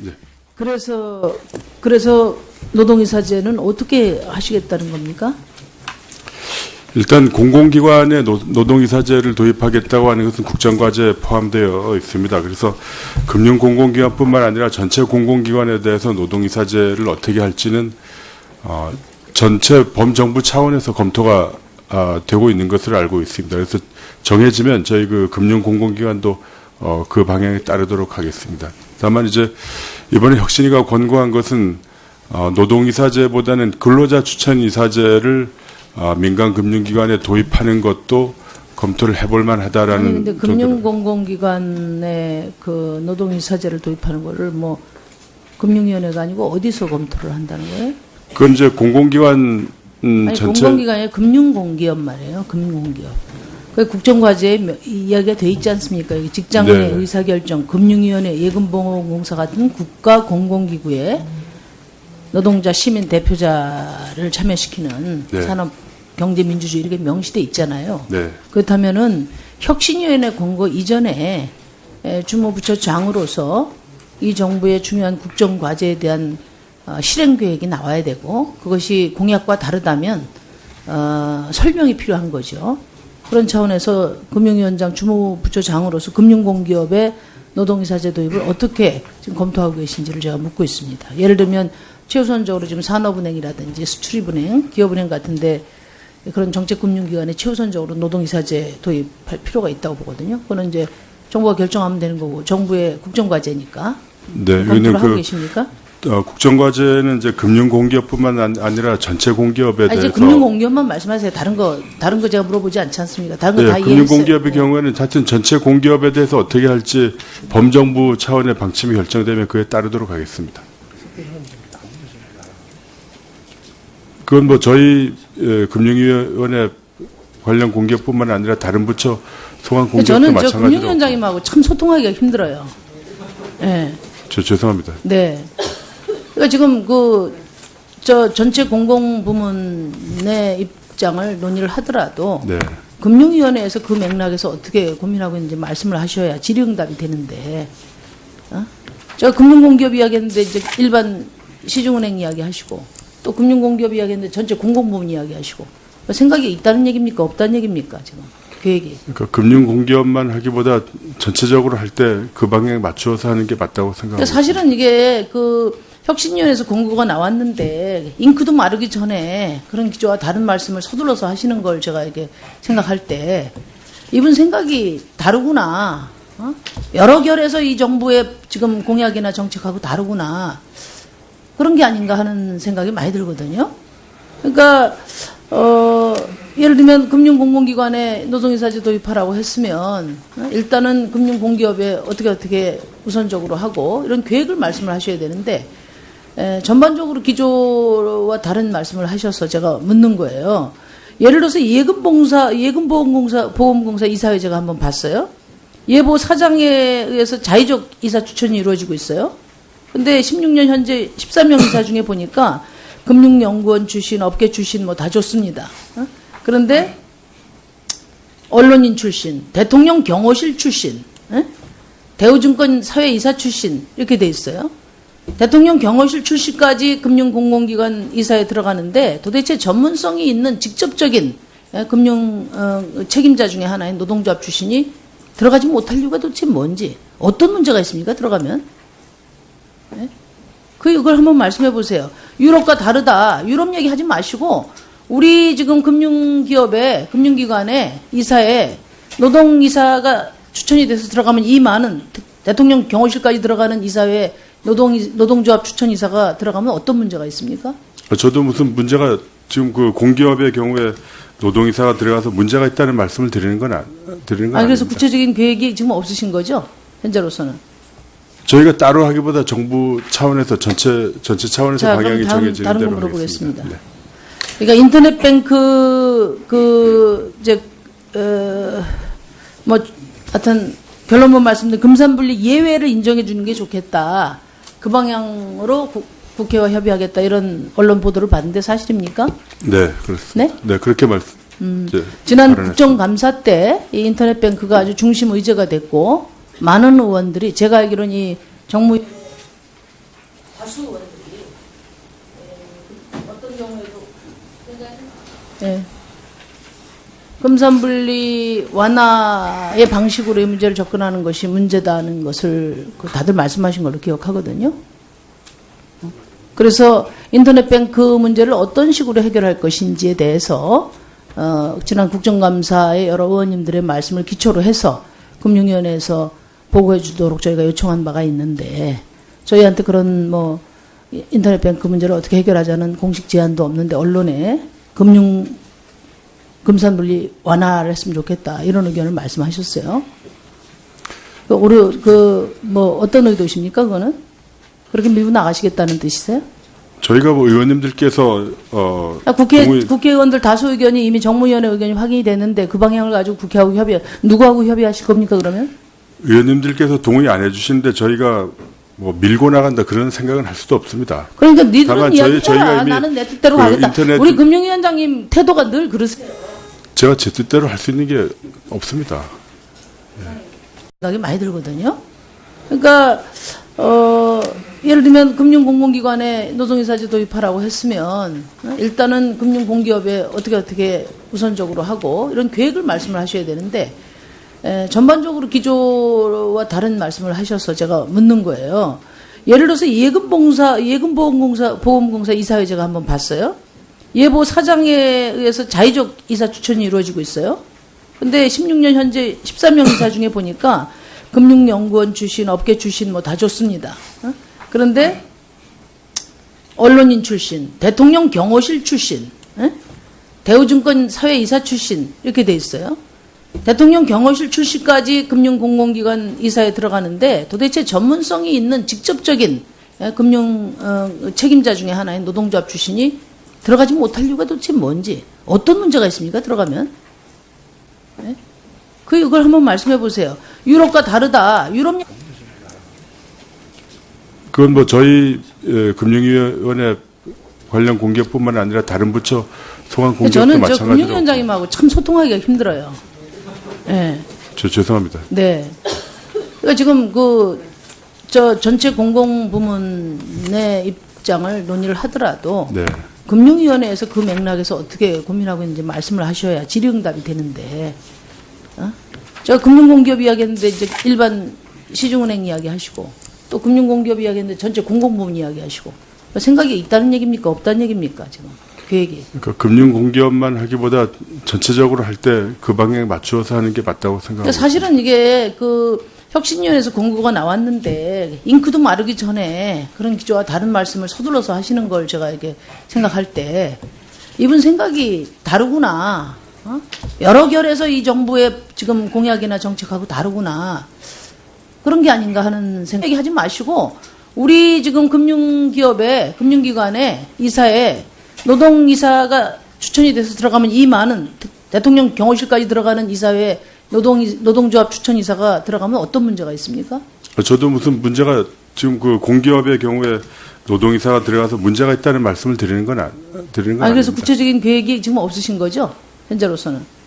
네. 그래서 노동이사제는 어떻게 하시겠다는 겁니까? 일단 공공기관에 노동이사제를 도입하겠다고 하는 것은 국정과제에 포함되어 있습니다. 그래서 금융공공기관뿐만 아니라 전체 공공기관에 대해서 노동이사제를 어떻게 할지는 전체 범정부 차원에서 검토가 되고 있는 것을 알고 있습니다. 그래서 정해지면 저희 그 금융공공기관도 그 방향에 따르도록 하겠습니다. 다만 이제 이번에 혁신위가 권고한 것은 노동이사제보다는 근로자 추천이사제를 민간 금융기관에 도입하는 것도 검토를 해볼 만하다라는. 그런데 금융공공기관에 그 노동이사제를 도입하는 거를 뭐 금융위원회가 아니고 어디서 검토를 한다는 거예요? 그건 이제 공공기관 아니, 전체. 공공기관이 금융공기업 말이에요. 금융공기업. 그 국정과제에 이야기가 돼 있지 않습니까? 직장 내 네. 의사결정, 금융위원회, 예금보험공사 같은 국가 공공기구에 노동자, 시민, 대표자를 참여시키는 네. 산업, 경제, 민주주의 이렇게 명시돼 있잖아요. 네. 그렇다면은 혁신위원회 권고 이전에 주무부처 장으로서 이 정부의 중요한 국정과제에 대한 실행 계획이 나와야 되고 그것이 공약과 다르다면 설명이 필요한 거죠. 그런 차원에서 금융위원장 주무부처장으로서 금융공기업의 노동이사제 도입을 어떻게 지금 검토하고 계신지를 제가 묻고 있습니다. 예를 들면 최우선적으로 지금 산업은행이라든지 수출입은행, 기업은행 같은데 그런 정책금융기관에 최우선적으로 노동이사제 도입할 필요가 있다고 보거든요. 그거는 이제 정부가 결정하면 되는 거고 정부의 국정과제니까. 네. 검토를 하고 계십니까? 국정과제는 이제 금융공기업뿐만 아니라 전체 공기업에 대해서. 이제 금융공기업만 말씀하세요. 다른 거 제가 물어보지 않지 않습니까? 다른 거 다 네, 이해했어요. 금융공기업의 경우에는 하여튼 전체 공기업에 대해서 어떻게 할지 범정부 차원의 방침이 결정되면 그에 따르도록 하겠습니다. 그건 뭐 저희 금융위원회 관련 공기업뿐만 아니라 다른 부처 소관 공기업도 저는 저 마찬가지로. 금융위원장님하고 참 소통하기가 힘들어요. 네. 죄송합니다. 네. 그러니까 지금 저 전체 공공부문의 입장을 논의를 하더라도 네. 금융위원회에서 그 맥락에서 어떻게 고민하고 있는지 말씀을 하셔야 질의응답이 되는데, 저 금융공기업 이야기했는데 이제 일반 시중은행 이야기하시고 또 금융공기업 이야기했는데 전체 공공부문 이야기하시고 생각이 있다는 얘기입니까? 없다는 얘기입니까? 지금 계획이. 그러니까 금융공기업만 하기보다 전체적으로 할 때 그 방향에 맞추어서 하는 게 맞다고 생각합니다. 사실은 이게 혁신위원회에서 공고가 나왔는데 잉크도 마르기 전에 그런 기조와 다른 말씀을 서둘러서 하시는 걸 제가 이렇게 생각할 때 이분 생각이 다르구나. 여러 결에서 이 정부의 지금 공약이나 정책하고 다르구나. 그런 게 아닌가 하는 생각이 많이 들거든요. 그러니까 예를 들면 금융공공기관에 노동이사제 도입하라고 했으면 일단은 금융공기업에 어떻게 우선적으로 하고 이런 계획을 말씀을 하셔야 되는데 전반적으로 기조와 다른 말씀을 하셔서 제가 묻는 거예요. 예를 들어서 예금보험공사 이사회 제가 한번 봤어요. 예보 사장에 의해서 자의적 이사 추천이 이루어지고 있어요. 근데 16년 현재 13명 이사 중에 보니까 금융연구원 출신, 업계 출신 뭐 다 좋습니다. 그런데 언론인 출신, 대통령 경호실 출신, 대우증권 사회이사 출신 이렇게 돼 있어요. 대통령 경호실 출신까지 금융공공기관 이사에 들어가는데 도대체 전문성이 있는 직접적인 금융 책임자 중에 하나인 노동조합 출신이 들어가지 못할 이유가 도대체 뭔지, 어떤 문제가 있습니까? 들어가면? 그걸 한번 말씀해 보세요. 유럽과 다르다. 유럽 얘기 하지 마시고 우리 지금 금융기관에 이사에 노동이사가 추천이 돼서 들어가면 이 많은 대통령 경호실까지 들어가는 이사회에 노동조합 추천이사가 들어가면 어떤 문제가 있습니까? 저도 무슨 문제가 지금 그 공기업의 경우에 노동이사가 들어가서 문제가 있다는 말씀을 드리는 건 아닙니다. 그래서 구체적인 계획이 지금 없으신 거죠? 현재로서는. 저희가 따로 하기보다 정부 차원에서 전체 차원에서 방향이 정해지는 다른 대로 거 물어보겠습니다. 하겠습니다. 네. 그러니까 인터넷뱅크 하여튼 결론만 말씀드리면 금산분리 예외를 인정해 주는 게 좋겠다. 그 방향으로 국회와 협의하겠다 이런 언론 보도를 봤는데 사실입니까? 네, 그렇습니다. 네? 네, 그렇게 지난 국정감사 때 이 인터넷뱅크가 아주 중심 의제가 됐고 많은 의원들이 제가 알기로는 이 정무 다수 의원들이 어떤 경우에도 네. 금산분리 완화의 방식으로 이 문제를 접근하는 것이 문제다는 것을 다들 말씀하신 걸로 기억하거든요. 그래서 인터넷뱅크 문제를 어떤 식으로 해결할 것인지에 대해서 지난 국정감사의 여러 의원님들의 말씀을 기초로 해서 금융위원회에서 보고해 주도록 저희가 요청한 바가 있는데 저희한테 그런 뭐 인터넷뱅크 문제를 어떻게 해결하자는 공식 제안도 없는데 언론에 금산분리 완화를 했으면 좋겠다 이런 의견을 말씀하셨어요. 어떤 의도십니까? 그거는 그렇게 밀고 나가시겠다는 뜻이세요? 저희가 뭐 의원님들께서 국회의원들 다수 의견이 이미 정무위원회 의견이 확인이 됐는데 그 방향을 가지고 국회하고 누구하고 협의하실 겁니까 그러면? 의원님들께서 동의 안 해주시는데 저희가 뭐 밀고 나간다 그런 생각은 할 수도 없습니다. 그러니까 니들은 이야기해라. 저희가 이미 나는 내 뜻대로 그 가겠다. 인터넷 우리 금융위원장님 태도가 늘 그러세요. 제가 제 뜻대로 할 수 있는 게 없습니다. 생각이 많이 들거든요. 그러니까 예를 들면 금융공공기관에 노동이사제 도입하라고 했으면 일단은 금융공기업에 어떻게 우선적으로 하고 이런 계획을 말씀을 하셔야 되는데 전반적으로 기조와 다른 말씀을 하셔서 제가 묻는 거예요. 예를 들어서 예금보험공사 이사회 제가 한번 봤어요. 예보 사장에 의해서 자의적 이사 추천이 이루어지고 있어요. 근데 16년 현재 13명 이사 중에 보니까 금융연구원 출신, 업계 출신 뭐 다 좋습니다. 그런데 언론인 출신, 대통령 경호실 출신, 대우증권 사회이사 출신 이렇게 돼 있어요. 대통령 경호실 출신까지 금융공공기관 이사에 들어가는데 도대체 전문성이 있는 직접적인 금융 책임자 중에 하나인 노동조합 출신이 들어가지 못할 이유가 도대체 뭔지, 어떤 문제가 있습니까? 들어가면. 이걸 한번 말씀해 보세요. 유럽과 다르다. 그건 뭐 저희 금융위원회 관련 공개뿐만 아니라 다른 부처 소관 공개도 저는 마찬가지로. 금융위원장님하고 참 소통하기가 힘들어요. 네. 죄송합니다. 네. 그러니까 지금 전체 공공부문의 입장을 논의를 하더라도 네. 금융위원회에서 그 맥락에서 어떻게 고민하고 있는지 말씀을 하셔야 질의응답이 되는데, 제가 금융공기업 이야기했는데 이제 일반 시중은행 이야기하시고 또 금융공기업 이야기했는데 전체 공공부문 이야기하시고 생각이 있다는 얘기입니까? 없다는 얘기입니까? 지금 계획이. 그러니까 금융공기업만 하기보다 전체적으로 할 때 그 방향에 맞추어서 하는 게 맞다고 생각합니다. 사실은 이게 혁신위원회에서 공고가 나왔는데 잉크도 마르기 전에 그런 기조와 다른 말씀을 서둘러서 하시는 걸 제가 이렇게 생각할 때 이분 생각이 다르구나. 여러 결에서 이 정부의 지금 공약이나 정책하고 다르구나. 그런 게 아닌가 하는 생각이 하지 마시고 우리 지금 금융기관에 이사에 노동이사가 추천이 돼서 들어가면 이 많은 대통령 경호실까지 들어가는 이사회에 노동조합 추천이사가 들어가면 어떤 문제가 있습니까? 저도 무슨 문제가 지금 그 공기업의 경우에 노동이사가 들어가서 문제가 있다는 말씀을 드리는 건 아닙니다. 그래서 구체적인 계획이 지금 없으신 거죠? 현재로서는.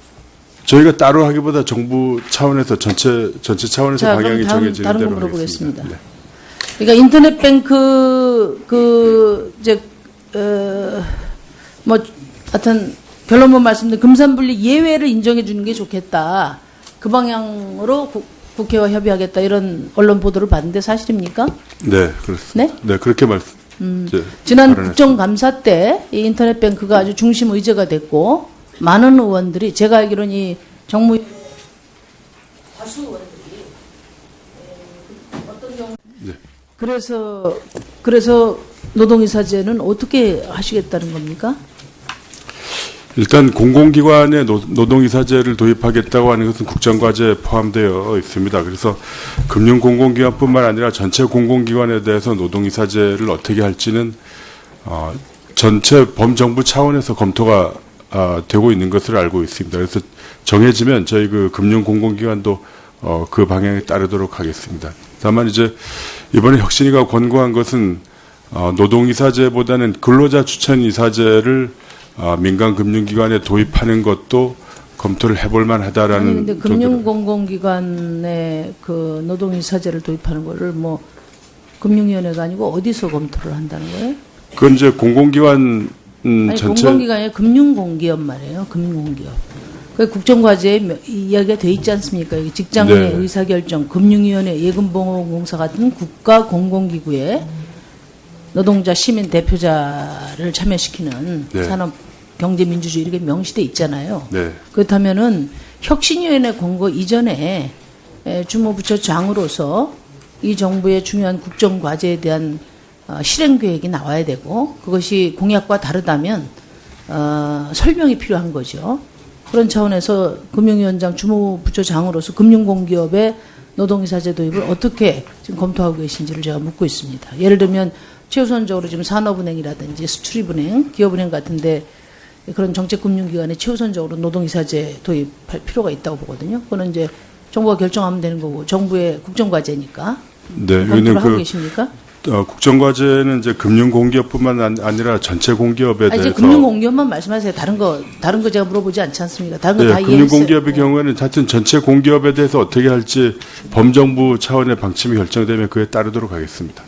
저희가 따로 하기보다 정부 차원에서 전체 차원에서 자, 방향이 그럼 정해지는 다른 거 대로 물어보겠습니다. 하겠습니다. 네. 그러니까 인터넷뱅크 하여튼 결론만 말씀드린 금산분리 예외를 인정해 주는 게 좋겠다. 그 방향으로 국회와 협의하겠다 이런 언론 보도를 봤는데 사실입니까? 네, 그렇습니다. 네, 그렇게 지난 발언했습니다. 국정감사 때 이 인터넷뱅크가 아주 중심 의제가 됐고 많은 의원들이 제가 알기로는 이 정무 다수 의원들이 어떤 경우 네. 그래서 노동이사제는 어떻게 하시겠다는 겁니까? 일단 공공기관에 노동이사제를 도입하겠다고 하는 것은 국정과제에 포함되어 있습니다. 그래서 금융공공기관뿐만 아니라 전체 공공기관에 대해서 노동이사제를 어떻게 할지는 전체 범정부 차원에서 검토가 되고 있는 것을 알고 있습니다. 그래서 정해지면 저희 그 금융공공기관도 그 방향에 따르도록 하겠습니다. 다만 이제 이번에 혁신위가 권고한 것은 노동이사제보다는 근로자 추천이사제를 민간 금융기관에 도입하는 것도 검토를 해볼 만하다라는. 그런데 금융공공기관에 그 노동이사제를 도입하는 거를 금융위원회가 아니고 어디서 검토를 한다는 거예요? 그건 이제 공공기관 아니 전체 공공기관이 금융공기업 말이에요. 금융공기업. 그 국정과제에 이야기가 돼 있지 않습니까? 여기 직장 내 네. 의사결정, 금융위원회, 예금보험공사 같은 국가 공공기구에 노동자, 시민 대표자를 참여시키는 네. 산업 경제 민주주의 이렇게 명시돼 있잖아요. 네. 그렇다면은 혁신위원회 권고 이전에 주무부처장으로서 이 정부의 중요한 국정과제에 대한 실행 계획이 나와야 되고 그것이 공약과 다르다면 설명이 필요한 거죠. 그런 차원에서 금융위원장 주무부처장으로서 금융공기업의 노동이사제 도입을 어떻게 지금 검토하고 계신지를 제가 묻고 있습니다. 예를 들면 최우선적으로 지금 산업은행이라든지 수출입은행, 기업은행 같은데 그런 정책금융기관에 최우선적으로 노동이사제 도입할 필요가 있다고 보거든요. 그거는 이제 정부가 결정하면 되는 거고 정부의 국정과제니까. 네, 검토를 의원님 하고 계십니까? 국정과제는 이제 금융공기업뿐만 아니라 전체 공기업에 이제 대해서 금융공기업만 말씀하세요. 다른 거 제가 물어보지 않지 않습니까? 다른 거 다 네, 이해했어요. 금융공기업의 경우에는 하여튼 전체 공기업에 대해서 어떻게 할지 범정부 차원의 방침이 결정되면 그에 따르도록 하겠습니다.